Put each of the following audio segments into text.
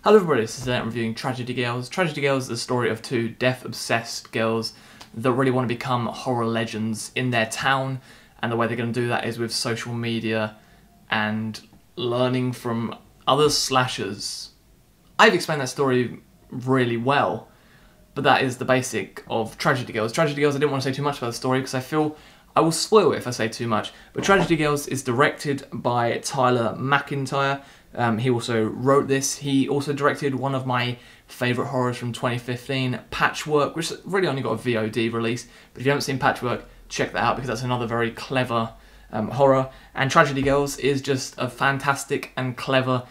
Hello everybody, this is I'm reviewing Tragedy Girls. Tragedy Girls is the story of two death-obsessed girls that really want to become horror legends in their town, and the way they're going to do that is with social media and learning from other slashers. I've explained that story really well, but that is the basic of Tragedy Girls. Tragedy Girls, I didn't want to say too much about the story because I feel I will spoil it if I say too much, but Tragedy Girls is directed by Tyler McIntyre. He also wrote this. He also directed one of my favourite horrors from 2015, Patchwork, which really only got a VOD release, but if you haven't seen Patchwork, check that out because that's another very clever horror. And Tragedy Girls is just a fantastic and clever,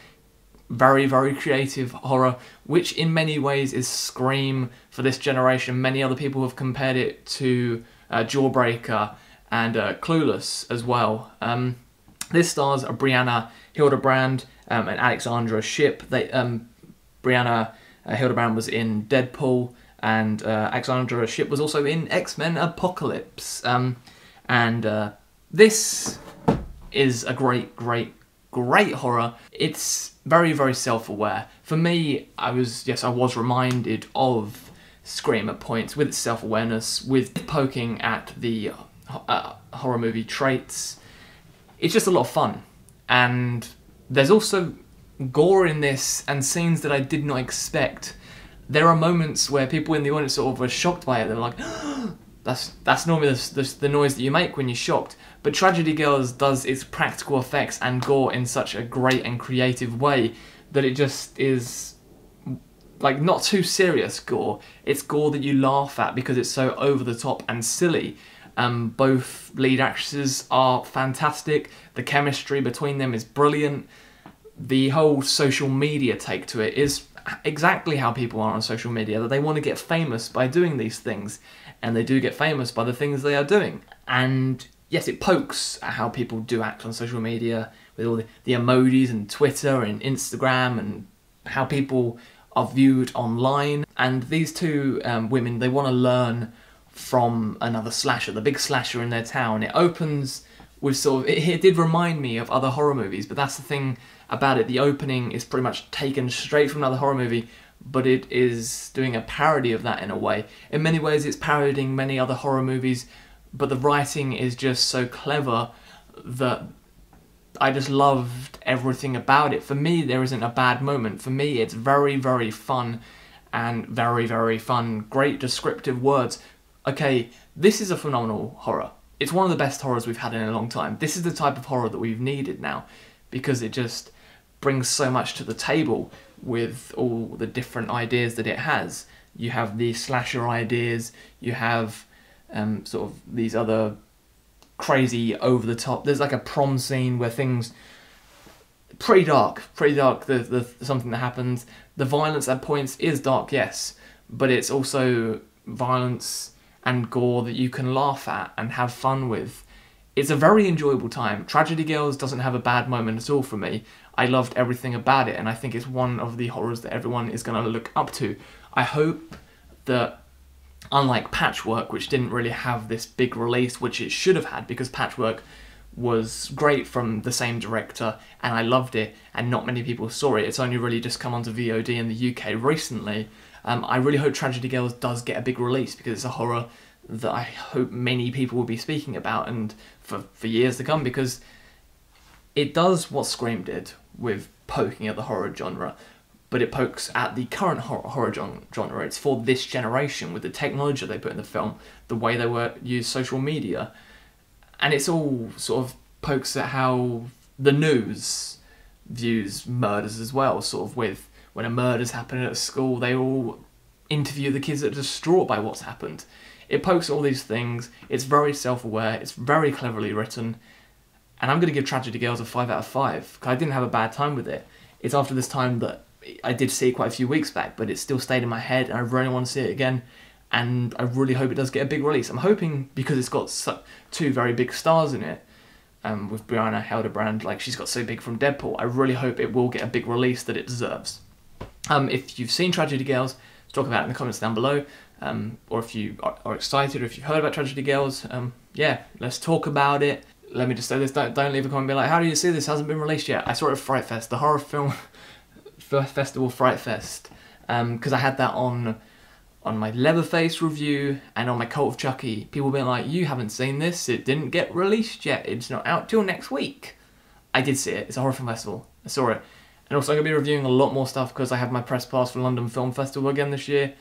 very, very creative horror, which in many ways is Scream for this generation. Many other people have compared it to Jawbreaker and Clueless as well. This stars Brianna Hildebrand and Alexandra Shipp. Brianna Hildebrand was in Deadpool, and Alexandra Shipp was also in X-Men Apocalypse. This is a great horror. It's very, very self-aware. For me, I was reminded of Scream at points, with its self-awareness, with poking at the horror movie traits. It's just a lot of fun, and there's also gore in this and scenes that I did not expect. There are moments where people in the audience sort of were shocked by it. They're like, that's normally the noise that you make when you're shocked. But Tragedy Girls does its practical effects and gore in such a great and creative way that it just is like not too serious gore. It's gore that you laugh at because it's so over the top and silly. Both lead actresses are fantastic. The chemistry between them is brilliant. The whole social media take to it is exactly how people are on social media, that they want to get famous by doing these things, and they do get famous by the things they are doing. And yes, it pokes at how people do act on social media with all the emojis and Twitter and Instagram and how people are viewed online. And these two women, they want to learn from another slasher, the big slasher in their town. It opens with sort of, it did remind me of other horror movies, but that's the thing about it. The opening is pretty much taken straight from another horror movie, but it is doing a parody of that in a way. In many ways it's parodying many other horror movies, but the writing is just so clever that I just loved everything about it. For me, there isn't a bad moment. For me, it's very, very fun and very, very fun. Great descriptive words. Okay, this is a phenomenal horror. It's one of the best horrors we've had in a long time. This is the type of horror that we've needed now, because it just brings so much to the table with all the different ideas that it has. You have the slasher ideas, you have sort of these other crazy over-the-top, there's like a prom scene where things, pretty dark, there's something that happens. The violence at points is dark, yes, but it's also violence and gore that you can laugh at and have fun with. It's a very enjoyable time. Tragedy Girls doesn't have a bad moment at all for me. I loved everything about it, and I think it's one of the horrors that everyone is going to look up to. I hope that, unlike Patchwork, which didn't really have this big release, which it should have had, because Patchwork was great from the same director, and I loved it, and not many people saw it. It's only really just come onto VOD in the UK recently. I really hope Tragedy Girls does get a big release, because it's a horror that I hope many people will be speaking about and for years to come, because it does what Scream did with poking at the horror genre, but it pokes at the current horror genre. It's for this generation, with the technology they put in the film, the way they use social media, and it's all sort of pokes at how the news views murders as well, sort of with when a murder's happening at a school, they all interview the kids that are distraught by what's happened. It pokes at all these things, it's very self-aware, it's very cleverly written, and I'm going to give Tragedy Girls a 5 out of 5, because I didn't have a bad time with it. It's after this time that I did see it quite a few weeks back, but it still stayed in my head, and I really want to see it again, and I really hope it does get a big release. I'm hoping, because it's got two very big stars in it, with Brianna Hildebrand, like she's got so big from Deadpool, I really hope it will get a big release that it deserves. If you've seen Tragedy Girls, talk about it in the comments down below, or if you are excited, or if you've heard about Tragedy Girls, yeah, let's talk about it. Let me just say this, don't leave a comment and be like, how do you see this hasn't been released yet? I saw it at Fright Fest, the horror film Festival Fright Fest, because I had that on my Leatherface review and on my Cult of Chucky. People being like, you haven't seen this, it didn't get released yet, it's not out till next week. I did see it, it's a horror film festival, I saw it. And also I'm going to be reviewing a lot more stuff because I have my press pass for London Film Festival again this year,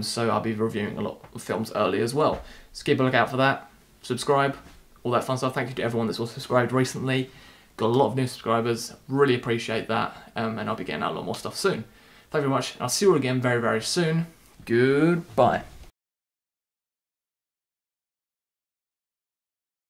so I'll be reviewing a lot of films early as well. So keep a lookout for that, subscribe, all that fun stuff. Thank you to everyone that's also subscribed recently. Got a lot of new subscribers, really appreciate that, and I'll be getting out a lot more stuff soon. Thank you very much, and I'll see you all again very, very soon. Goodbye.